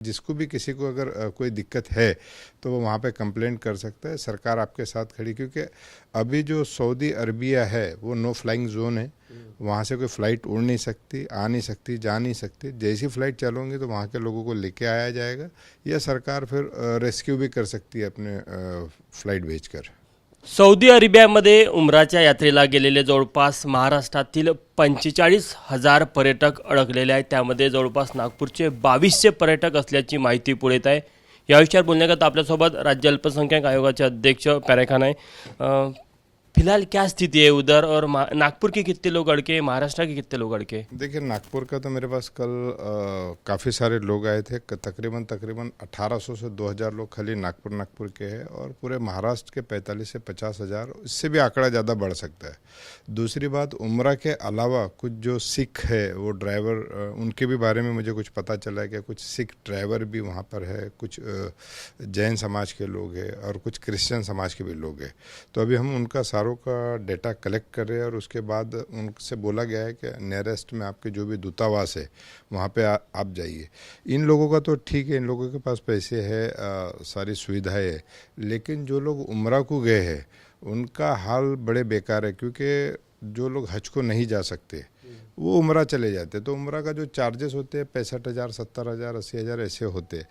जिसको भी किसी को अगर कोई दिक्कत है तो वो वहाँ पे कंप्लेंट कर सकता है। सरकार आपके साथ खड़ी, क्योंकि अभी जो सऊदी अरबिया है वो नो फ्लाइंग जोन है। वहाँ से कोई फ़्लाइट उड़ नहीं सकती, आ नहीं सकती, जा नहीं सकती। जैसी फ़्लाइट चलोगी तो वहाँ के लोगों को लेके आया जाएगा, या सरकार फिर रेस्क्यू भी कर सकती है अपने फ़्लाइट भेजकर। सौदी अरेबियामध्ये उमराच्या यात्रेला गेलेले जवळपास महाराष्ट्रातील 45,000 पर्यटक अडकलेले आहेत. त्यामध्ये जवळपास नागपूरचे 2200 पर्यटक असल्याची माहिती पुढे येत आहे. या विषयावर बोलण्याकरता आपल्यासोबत राज्य अल्पसंख्याक आयोगाचे अध्यक्ष पॅरे खान आहे. फिलहाल क्या स्थिति है उधर, और नागपुर के कितने लोग अड़के, महाराष्ट्र के कितने लोग अड़के? देखिए, नागपुर का तो मेरे पास कल काफ़ी सारे लोग आए थे। तकरीबन 1800 से 2000 लोग खाली नागपुर के हैं, और पूरे महाराष्ट्र के 45 से 50,000, इससे भी आंकड़ा ज़्यादा बढ़ सकता है। दूसरी बात, उम्रा के अलावा कुछ जो सिख है वो ड्राइवर, उनके भी बारे में मुझे कुछ पता चला है कि कुछ सिख ड्राइवर भी वहाँ पर है, कुछ जैन समाज के लोग हैं और कुछ क्रिश्चियन समाज के भी लोग हैं। तो अभी हम उनका सारों का डेटा कलेक्ट कर रहे हैं, और उसके बाद उनसे बोला गया है कि नियरेस्ट में आपके जो भी दूतावास है वहाँ पे आप जाइए। इन लोगों का तो ठीक है, इन लोगों के पास पैसे है, सारी सुविधाएं है, लेकिन जो लोग उम्रा को गए हैं उनका हाल बड़े बेकार है, क्योंकि जो लोग हज को नहीं जा सकते वो उम्रा चले जाते, तो उम्रा का जो चार्जेस होते हैं 65,000, 70,000, 80,000 ऐसे होते।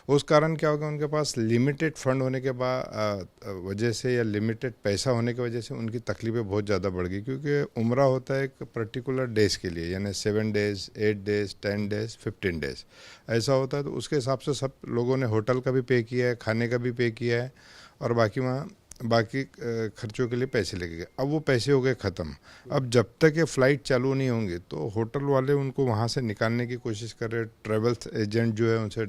उस कारण क्या होगा, उनके पास लिमिटेड फंड होने के बाद वजह से, या लिमिटेड पैसा होने की वजह से उनकी तकलीफ़ें बहुत ज़्यादा बढ़ गई, क्योंकि उम्रा होता है एक पर्टिकुलर डेज़ के लिए, यानी 7 डेज़, 8 डेज़, 10 डेज़, 15 डेज़ ऐसा होता है। तो उसके हिसाब से सब लोगों ने होटल का भी पे किया है, खाने का भी पे किया है, और बाकी खर्चों के लिए पैसे लगे गए। अब वो पैसे हो गए ख़त्म। अब जब तक ये फ़्लाइट चालू नहीं होंगे तो होटल वाले उनको वहाँ से निकालने की कोशिश कर रहे हैं। ट्रैवल्स एजेंट जो है उनसे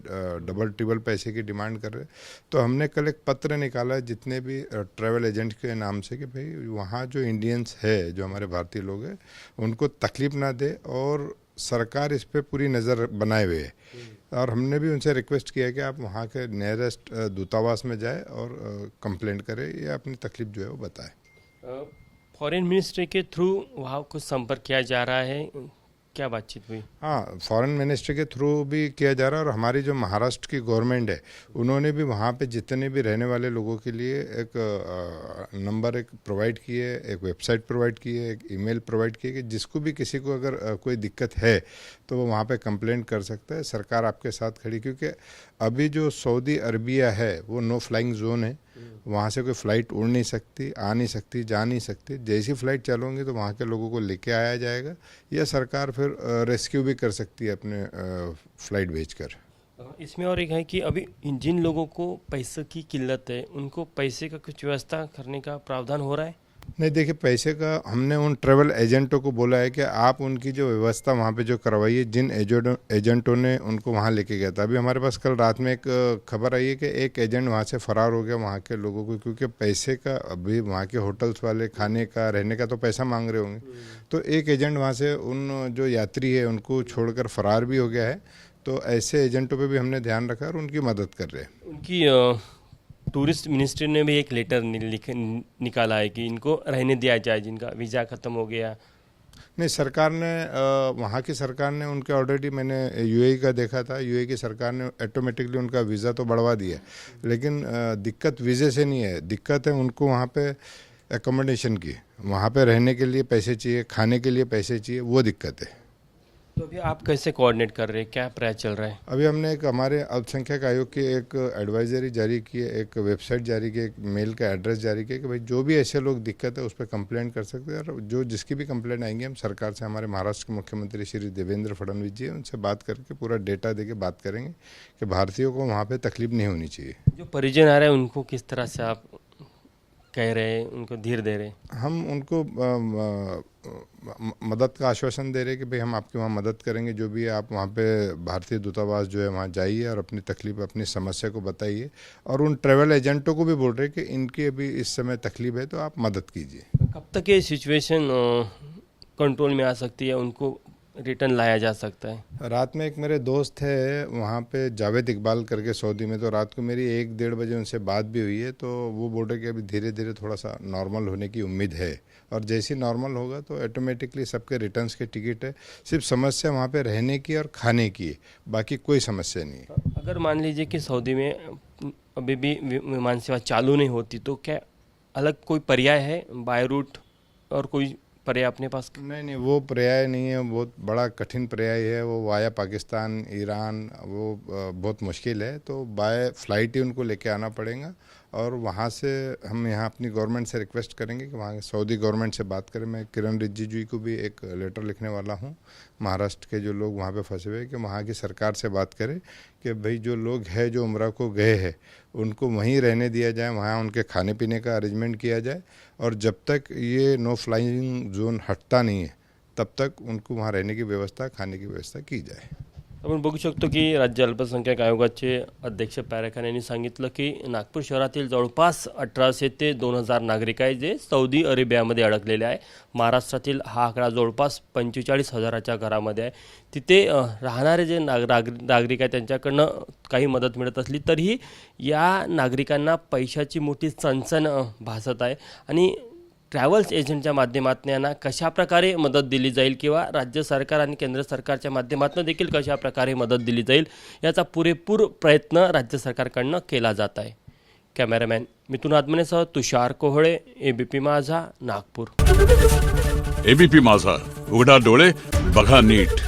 डबल ट्रिपल पैसे की डिमांड कर रहे हैं। तो हमने कल एक पत्र निकाला है जितने भी ट्रैवल एजेंट के नाम से, कि भाई वहाँ जो इंडियंस है, जो हमारे भारतीय लोग हैं, उनको तकलीफ़ ना दे, और सरकार इस पर पूरी नज़र बनाए हुए है। और हमने भी उनसे रिक्वेस्ट किया कि आप वहाँ के नियरेस्ट दूतावास में जाए और कंप्लेंट करें, या अपनी तकलीफ जो है वो बताएं। फॉरेन मिनिस्ट्री के थ्रू वहाँ कुछ संपर्क किया जा रहा है, क्या बातचीत हुई? हाँ, फॉरेन मिनिस्ट्री के थ्रू भी किया जा रहा है, और हमारी जो महाराष्ट्र की गवर्नमेंट है उन्होंने भी वहाँ पे जितने भी रहने वाले लोगों के लिए एक नंबर एक प्रोवाइड किए, एक वेबसाइट प्रोवाइड किए, एक ईमेल प्रोवाइड किए, कि जिसको भी किसी को अगर कोई दिक्कत है तो वो वहाँ पे कंप्लेंट कर सकता है। सरकार आपके साथ खड़ी, क्योंकि अभी जो सऊदी अरबिया है वो नो फ्लाइंग जोन है। वहाँ से कोई फ़्लाइट उड़ नहीं सकती, आ नहीं सकती, जा नहीं सकती। जैसी फ़्लाइट चलोगी तो वहाँ के लोगों को लेके आया जाएगा, या सरकार फिर रेस्क्यू भी कर सकती है अपने फ़्लाइट भेजकर। इसमें और एक है कि अभी जिन लोगों को पैसे की किल्लत है उनको पैसे का कुछ व्यवस्था करने का प्रावधान हो रहा है? नहीं, देखिए, पैसे का हमने उन ट्रैवल एजेंटों को बोला है कि आप उनकी जो व्यवस्था वहाँ पे जो करवाइए, जिन एजेंटों ने उनको वहाँ लेके गया था। अभी हमारे पास कल रात में एक खबर आई है कि एक एजेंट वहाँ से फ़रार हो गया वहाँ के लोगों को, क्योंकि पैसे का, अभी वहाँ के होटल्स वाले खाने का, रहने का तो पैसा मांग रहे होंगे। तो एक एजेंट वहाँ से उन जो यात्री है उनको छोड़कर फ़रार भी हो गया है। तो ऐसे एजेंटों पर भी हमने ध्यान रखा और उनकी मदद कर रहे हैं। उनकी टूरिस्ट मिनिस्ट्री ने भी एक लेटर निकाला है कि इनको रहने दिया जाए जिनका वीज़ा ख़त्म हो गया। नहीं, सरकार ने वहाँ की सरकार ने उनके ऑलरेडी, मैंने यूएई का देखा था, यूएई की सरकार ने ऑटोमेटिकली उनका वीज़ा तो बढ़वा दिया, लेकिन दिक्कत वीज़े से नहीं है, दिक्कत है उनको वहाँ पे एकोमोडेशन की। वहाँ पे रहने के लिए पैसे चाहिए, खाने के लिए पैसे चाहिए, वो दिक्कत है। तो अभी आप कैसे कोऑर्डिनेट कर रहे हैं, क्या प्रयास चल रहा है? अभी हमने एक हमारे अल्पसंख्यक आयोग की एक एडवाइजरी जारी की है, एक वेबसाइट जारी की, एक मेल का एड्रेस जारी किया, कि भाई जो भी ऐसे लोग दिक्कत है उस पर कंप्लेंट कर सकते हैं, और जो जिसकी भी कंप्लेंट आएंगी हम सरकार से, हमारे महाराष्ट्र के मुख्यमंत्री श्री देवेंद्र फडणवीस जी, उनसे बात करके पूरा डेटा दे के बात करेंगे कि भारतीयों को वहाँ पर तकलीफ नहीं होनी चाहिए। जो परिजन आ रहे हैं उनको किस तरह से आप कह रहे हैं, उनको धीर दे रहे हैं? हम उनको मदद का आश्वासन दे रहे हैं कि भाई हम आपकी वहाँ मदद करेंगे, जो भी है आप वहाँ पे भारतीय दूतावास जो है वहाँ जाइए और अपनी तकलीफ, अपनी समस्या को बताइए। और उन ट्रैवल एजेंटों को भी बोल रहे हैं कि इनकी अभी इस समय तकलीफ है तो आप मदद कीजिए। कब तक ये सिचुएशन कंट्रोल में आ सकती है? उनको रिटर्न लाया जा सकता है? रात में एक मेरे दोस्त है वहाँ पे जावेद इकबाल करके सऊदी में, तो रात को मेरी 1-1.5 बजे उनसे बात भी हुई है, तो वो बोल रहे कि अभी धीरे धीरे थोड़ा सा नॉर्मल होने की उम्मीद है, और जैसे ही नॉर्मल होगा तो ऑटोमेटिकली सबके रिटर्न्स के टिकट है। सिर्फ समस्या वहाँ पे रहने की और खाने की है, बाकी कोई समस्या नहीं है। अगर मान लीजिए कि सऊदी में अभी भी विमान सेवा चालू नहीं होती तो क्या अलग कोई पर्याय है, बाय रूट और कोई पर्याय अपने पास? नहीं, वो पर्याय नहीं है, बहुत बड़ा कठिन पर्याय है वो, वाया पाकिस्तान, ईरान, वो बहुत मुश्किल है, तो बाय फ्लाइट ही उनको लेके आना पड़ेगा। और वहाँ से हम यहाँ अपनी गवर्नमेंट से रिक्वेस्ट करेंगे कि वहाँ सऊदी गवर्नमेंट से बात करें। मैं किरण रिजिजू जी को भी एक लेटर लिखने वाला हूँ, महाराष्ट्र के जो लोग वहाँ पे फंसे हुए, कि वहाँ की सरकार से बात करें कि भाई जो लोग हैं जो उम्रा को गए हैं उनको वहीं रहने दिया जाए, वहाँ उनके खाने पीने का अरेंजमेंट किया जाए, और जब तक ये नो फ्लाइंग जोन हटता नहीं है तब तक उनको वहाँ रहने की व्यवस्था, खाने की व्यवस्था की जाए। आपण बघू शकतो की राज्य अल्पसंख्याक आयोगाचे अध्यक्ष पॅरेखान यांनी सांगितलं की नागपूर शहरातील जवळपास 1800 ते 2000 नागरिक आहेत जे सौदी अरेबियामध्ये अडकलेले आहे। महाराष्ट्रातील हा आकडा जवळपास 45,000च्या घरामध्ये आहे। तिथे राहणारे जे नागरिक आहेत त्यांच्याकडनं काही मदत मिळत असली तरीही या नागरिकांना पैशाची मोठी चणचण भासत आहे आणि ट्रॅव्हल्स एजंटच्या माध्यमातून यांना कशाप्रकारे मदत दिली जाईल किंवा राज्य सरकार आणि केंद्र सरकारच्या माध्यमातून देखील कशाप्रकारे मदत दिली जाईल याचा पुरेपूर प्रयत्न राज्य सरकारकडनं केला जात आहे। कॅमेरामॅन मिथुन आदमनेसह तुषार कोहळे, एबीपी माझा, नागपूर। एबीपी माझा, उघडा डोळे बघा नीट।